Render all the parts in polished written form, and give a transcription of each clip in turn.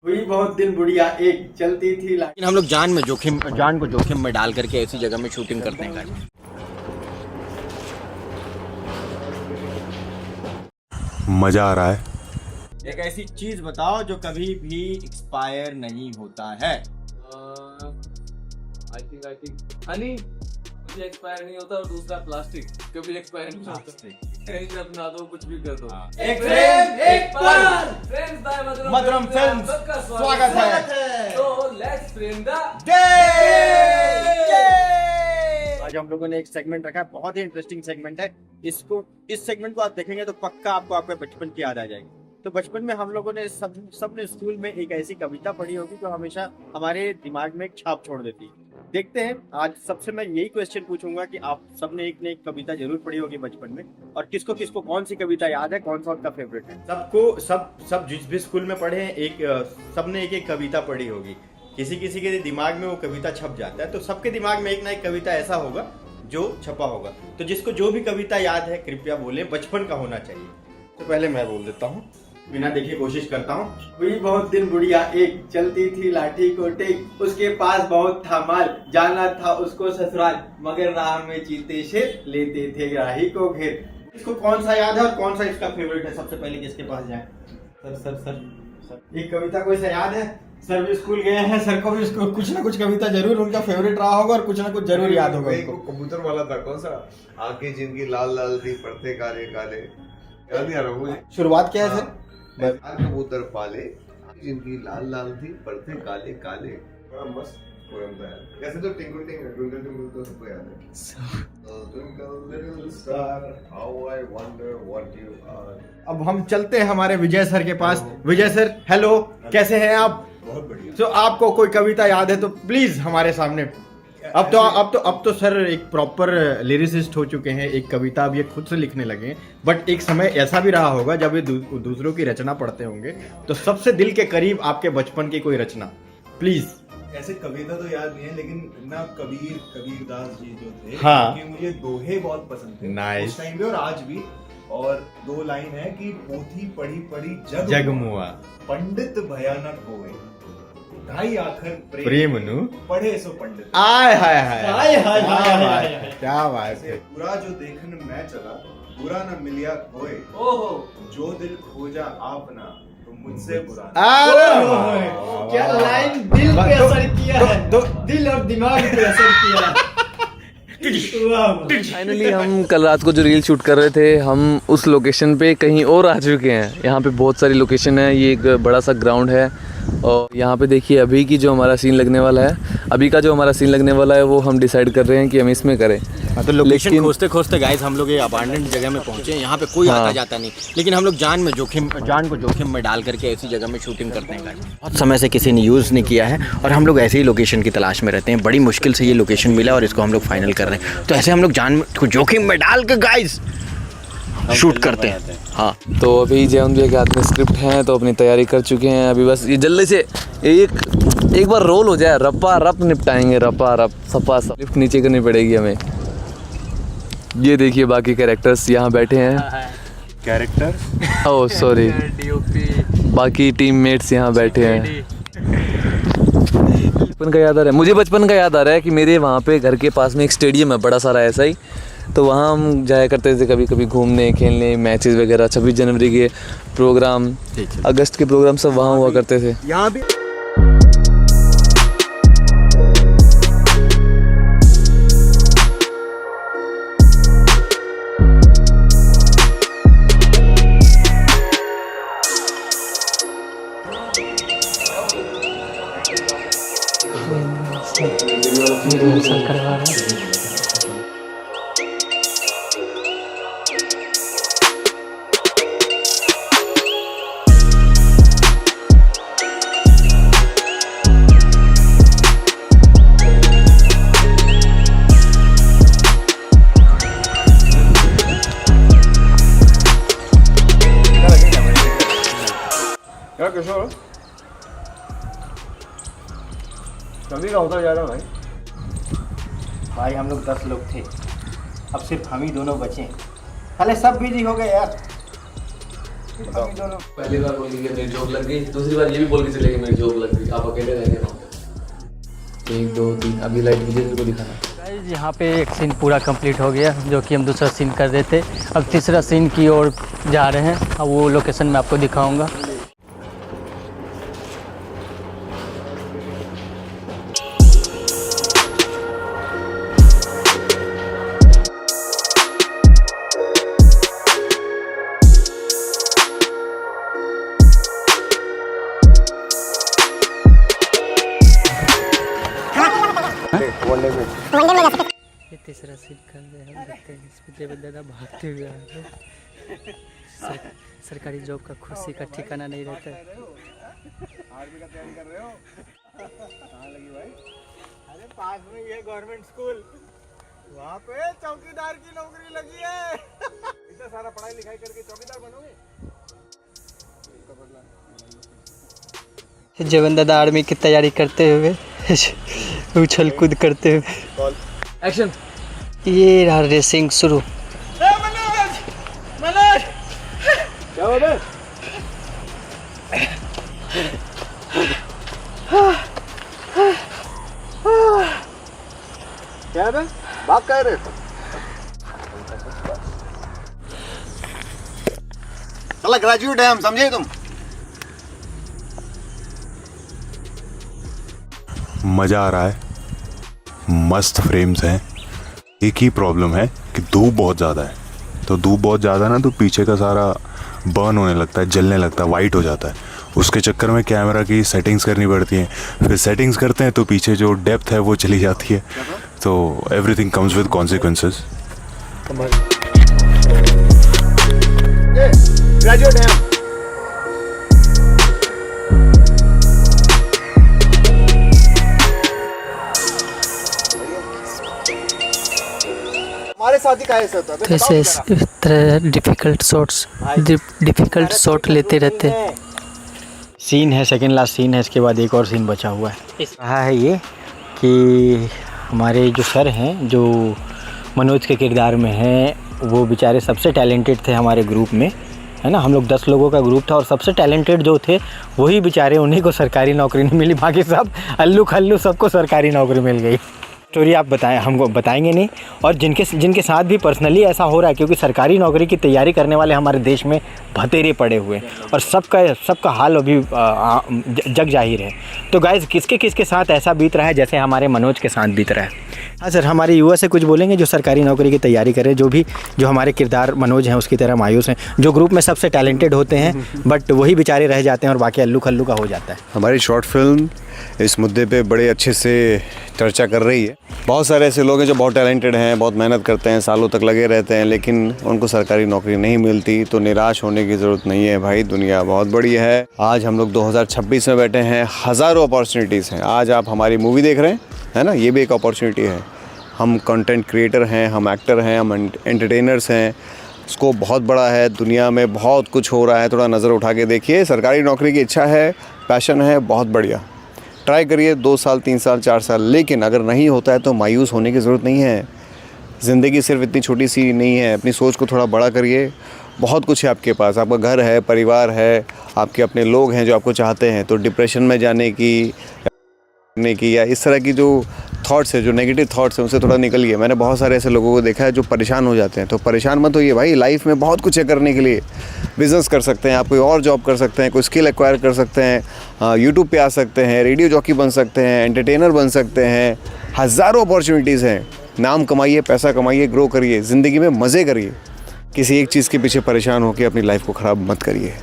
हुई बहुत दिन बुढ़िया एक चलती थी लेकिन हम लोग जान को जोखिम में डाल करके ऐसी जगह में शूटिंग करते हैं गाइस। मजा आ रहा है। एक ऐसी चीज बताओ जो कभी भी एक्सपायर नहीं होता है। आई थिंक हनी मुझे एक्सपायर नहीं होता, और दूसरा प्लास्टिक कभी एक्सपायर नहीं होता। कहीं से अपना दो, कुछ भी कर दो। एक फ्रेम एक पल। फ्रेंड्स बाय मधुरम फिल्म्स सबका स्वागत है। तो लेट्स फ्रेम द डे। आज हम लोगों ने एक सेगमेंट रखा है, बहुत ही इंटरेस्टिंग सेगमेंट है। इस सेगमेंट को आप देखेंगे तो पक्का आपको आपके बचपन की याद आ जाएगी। तो बचपन में हम लोगों ने सबने स्कूल में एक ऐसी कविता पढ़ी होगी जो हमेशा हमारे दिमाग में एक छाप छोड़ देती है। देखते हैं आज सबसे मैं यही क्वेश्चन पूछूंगा कि आप सबने एक ने एक कविता जरूर पढ़ी होगी बचपन में, और किसको किसको कौन सी कविता याद है, कौन सा उनका फेवरेट है। सबको सब जिस भी स्कूल में पढ़े हैं सबने एक एक कविता पढ़ी होगी। किसी किसी के दिमाग में वो कविता छप जाता है, तो सबके दिमाग में एक ना एक कविता ऐसा होगा जो छपा होगा। तो जिसको जो भी कविता याद है कृपया बोले, बचपन का होना चाहिए। तो पहले मैं बोल देता हूँ, बिना देखे कोशिश करता हूँ। हुई बहुत दिन बुढ़िया एक चलती थी लाठी को टेक, उसके पास बहुत था माल, जाना था उसको ससुराल, मगर राह में चीते शेर लेते थे राही को घेर। इसको कौन सा याद है और कौन सा इसका फेवरेट है? सबसे पहले किसके पास जाए? सर एक कविता कोई सा याद है? सर भी स्कूल गए हैं, सर को भी कुछ ना कुछ कविता जरूर उनका फेवरेट रहा होगा और कुछ ना कुछ जरूर याद होगा उनको। कबूतर वाला था, कौन सा? आंखें जिनकी लाल लाल थी, पड़ते काले काले, याद नहीं आ रहा मुझे। शुरुआत क्या है सर? कबूतर पाले जिनकी लाल लाल थी, पड़ते काले काले। बड़ा मस्त पोएम था यार। कैसे तो ट्विंकल ट्विंकल तो सबको याद है। Twinkle little star, how I wonder what you are। अब हम चलते हैं हमारे विजय सर के पास। विजय सर हेलो, कैसे हैं आप? बहुत बढ़िया। तो आपको कोई कविता याद है तो प्लीज हमारे सामने। अब तो सर एक प्रॉपर लिरिसिस्ट हो चुके हैं, एक कविता अब ये खुद से लिखने लगे हैं। बट एक समय ऐसा भी रहा होगा जब ये दूसरों की रचना पढ़ते होंगे, तो सबसे दिल के करीब आपके बचपन की कोई रचना प्लीज। ऐसे कविता तो याद नहीं है, लेकिन ना कबीरदास जी जो थे, हाँ। कि मुझे दोहे बहुत पसंद थे। Nice। उस टाइम पे और आज भी। और दो लाइन है कि पोथी पढ़ी पढ़ी जगमुआ, पंडित भयानक होए, ढाई आखर प्रेम नु पढ़े सो पंडित। आय हाय हाय, क्या बात है। बुरा जो देखन मैं चला, बुरा न मिलिया खोए, ओहो जो दिल खोजा आपना, तो मुझसे बुरा न। अरे क्या लाइन दिल पे असर किया है, दिल और दिमाग पे असर किया है। फाइनली हम कल रात को जो रील शूट कर रहे थे, हम उस लोकेशन पे कहीं और आ चुके हैं। यहाँ पे बहुत सारी लोकेशन है, ये एक बड़ा सा ग्राउंड है, और यहाँ पे देखिए अभी की जो हमारा सीन लगने वाला है, अभी का जो हमारा सीन लगने वाला है वो हम डिसाइड कर रहे हैं कि हम इसमें करें। तो लोकेशन खोजते खोजते गाइस हम लोग ये अबांडन जगह में पहुंचे। यहाँ पे कोई आता जाता नहीं, लेकिन हम लोग जान को जोखिम में डाल करके ऐसी जगह में शूटिंग करते हैं गाइस। बहुत समय से किसी ने यूज़ नहीं किया है और हम लोग ऐसी ही लोकेशन की तलाश में रहते हैं। बड़ी मुश्किल से ये लोकेशन मिला और इसको हम लोग फाइनल कर रहे हैं। तो ऐसे हम लोग जान को जोखिम में डाल के गाइस शूट करते हैं। हाँ, तो अभी जयंत भैया के हाथ में स्क्रिप्ट हैं, तो अपनी तैयारी कर चुके हैं। अभी बस ये जल्दी से एक बार रोल हो जाए, रप्पा रप निपटाएंगे, रप्पा रप सपा सब। लिफ्ट नीचे करनी पड़ेगी हमें। ये देखिए बाकी कैरेक्टर्स यहाँ बैठे हैं। कैरेक्टर ओह सॉरी, बाकी टीममेट्स यहाँ बैठे हैं। बचपन का याद आ रहा है मुझे, बचपन का याद आ रहा है कि मेरे वहाँ पे घर के पास में एक स्टेडियम है बड़ा सारा ऐसा ही, तो वहाँ हम जाया करते थे कभी कभी घूमने, खेलने, मैचेस वगैरह। 26 जनवरी के प्रोग्राम, अगस्त के प्रोग्राम सब वहाँ हुआ करते थे। यहाँ भी करवा रहे हैं। कभी का होता जा रहा भाई। भाई हम लोग 10 लोग थे, अब सिर्फ हम ही दोनों बचे हैं। साले सब बिजी हो गए यार। पहली बार बोल के मेरी जॉब लग गई, दूसरी बार ये भी बोल के चले गए मेरी जॉब लग गई, आप अकेले रह गए वहाँ पे। 1 2 3 अभी लाइट विजय को दिखाना। गाइस यहाँ पे एक सीन पूरा कंप्लीट हो गया, जो कि हम दूसरा सीन कर रहे थे। अब तीसरा सीन की ओर जा रहे हैं, अब वो लोकेशन मैं आपको दिखाऊंगा। ये तीसरा सीन कर रहे हैं, हम देखते हैं इसमें देवेंद्र दादा भागते हुए आ रहे हैं। सरकारी जॉब का खुशी का ठिकाना नहीं रहता है। आर्मी का तैयारी कर रहे हो? कहाँ लगी भाई? अरे पास में ये गवर्नमेंट स्कूल, वहाँ पे चौकीदार की नौकरी लगी है। इतना सारा पढ़ाई लिखाई करके चौकीदार बनोगे? देवेंद्र दादा आर्मी की तैयारी करते हुए उछल कूद करते हुए। एक्शन। ये रहा रेसिंग शुरू। क्या हुआ बे? क्या बे? भाग कह रहे थे? साला ग्रेजुएट है हम, समझे तुम? मजा आ रहा है, मस्त फ्रेम्स हैं। एक ही प्रॉब्लम है कि धूप बहुत ज़्यादा है, तो धूप बहुत ज़्यादा ना तो पीछे का सारा बर्न होने लगता है, जलने लगता है, वाइट हो जाता है। उसके चक्कर में कैमरा की सेटिंग्स करनी पड़ती हैं, फिर सेटिंग्स करते हैं तो पीछे जो डेप्थ है वो चली जाती है, तो everything comes with consequences. Graduate है हम। हमारे साथ ही का ऐसा होता है। कैसे इस तरह डिफिकल्ट शॉट लेते रहते हैं। सीन है, सेकंड लास्ट सीन है, इसके बाद एक और सीन बचा हुआ है। रहा है ये कि हमारे जो सर हैं, जो मनोज के किरदार में हैं, वो बेचारे सबसे टैलेंटेड थे हमारे ग्रुप में, है ना। हम लोग 10 लोगों का ग्रुप था और सबसे टैलेंटेड जो थे वही बेचारे, उन्हीं को सरकारी नौकरी नहीं मिली, बाकी सब अल्लू खल्लू सबको सरकारी नौकरी मिल गई। स्टोरी आप बताएं, हमको बताएंगे नहीं। और जिनके साथ भी पर्सनली ऐसा हो रहा है, क्योंकि सरकारी नौकरी की तैयारी करने वाले हमारे देश में भतेरे पड़े हुए हैं और सबका हाल अभी जग जाहिर है। तो गाइस किसके साथ ऐसा बीत रहा है जैसे हमारे मनोज के साथ बीत रहा है। हाँ सर, हमारे युवा से कुछ बोलेंगे जो सरकारी नौकरी की तैयारी करें, जो हमारे किरदार मनोज हैं उसकी तरह मायूस हैं, जो ग्रुप में सबसे टैलेंटेड होते हैं बट वही बेचारे रह जाते हैं और बाकी अल्लू खल्लू का हो जाता है। हमारी शॉर्ट फिल्म इस मुद्दे पे बड़े अच्छे से चर्चा कर रही है। बहुत सारे ऐसे लोग हैं जो बहुत टैलेंटेड हैं, बहुत मेहनत करते हैं, सालों तक लगे रहते हैं, लेकिन उनको सरकारी नौकरी नहीं मिलती। तो निराश होने की ज़रूरत नहीं है भाई, दुनिया बहुत बड़ी है। आज हम लोग 2026 में बैठे हैं, हज़ारों अपॉर्चुनिटीज़ हैं। आज आप हमारी मूवी देख रहे हैं, है ना, ये भी एक अपॉर्चुनिटी है। हम कंटेंट क्रिएटर हैं, हम एक्टर हैं, हम एंटरटेनर्स हैं। स्कोप बहुत बड़ा है, दुनिया में बहुत कुछ हो रहा है, थोड़ा नज़र उठा के देखिए। सरकारी नौकरी की इच्छा है, पैशन है, बहुत बढ़िया, ट्राई करिए। 2 साल 3 साल 4 साल, लेकिन अगर नहीं होता है तो मायूस होने की ज़रूरत नहीं है। ज़िंदगी सिर्फ इतनी छोटी सी नहीं है, अपनी सोच को थोड़ा बड़ा करिए। बहुत कुछ है आपके पास, आपका घर है, परिवार है, आपके अपने लोग हैं जो आपको चाहते हैं। तो डिप्रेशन में जाने की या इस तरह की जो थॉट्स है, जो नेगेटिव थॉट्स हैं, उनसे थोड़ा निकलिए। मैंने बहुत सारे ऐसे लोगों को देखा है जो परेशान हो जाते हैं। तो परेशान मत होइए भाई, लाइफ में बहुत कुछ है करने के लिए। बिज़नेस कर सकते हैं आप, कोई और जॉब कर सकते हैं, कोई स्किल एक्वायर कर सकते हैं, यूट्यूब पे आ सकते हैं, रेडियो जॉकी बन सकते हैं, एंटरटेनर बन सकते हैं। हज़ारों अपॉर्चुनिटीज़ हैं। नाम कमाइए, पैसा कमाइए, ग्रो करिए, ज़िंदगी में मज़े करिए। किसी एक चीज़ के पीछे परेशान होकर अपनी लाइफ को ख़राब मत करिए।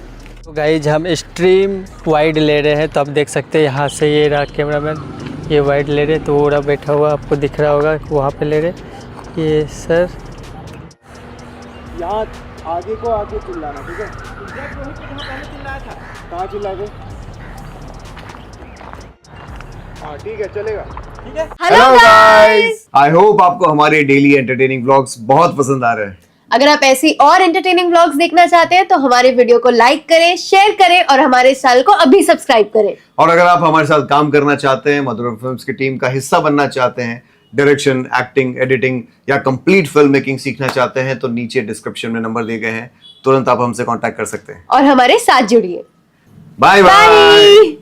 तो गाइज हम स्ट्रीम वाइड ले रहे हैं, तो आप देख सकते हैं यहाँ से ये रहा कैमरामैन, ये वाइड ले रहे, तो वो रहा बैठा हुआ, आपको दिख रहा होगा वहाँ पे ले रहे। ये सर यहाँ आगे को आगे चिल्लाना, ठीक है? पहले चिल्लाया था, कहाँ चिल्ला गए? हाँ ठीक है, चलेगा, ठीक है। हेलो गाइस, आई होप आपको हमारे डेली एंटरटेनिंग व्लॉग्स बहुत पसंद आ रहे हैं। अगर आप ऐसी और एंटरटेनिंग व्लॉग्स देखना चाहते हैं तो हमारे वीडियो को लाइक करें, शेयर करें और हमारे चैनल को अभी सब्सक्राइब करें। और अगर आप हमारे साथ काम करना चाहते हैं, मधुरम फिल्म्स की टीम का हिस्सा बनना चाहते हैं, डायरेक्शन, एक्टिंग, एडिटिंग या कंप्लीट फिल्म मेकिंग सीखना चाहते हैं तो नीचे डिस्क्रिप्शन में नंबर दिए गए हैं, तुरंत आप हमसे कांटेक्ट कर सकते हैं। और हमारे साथ जुड़िए। Bye bye.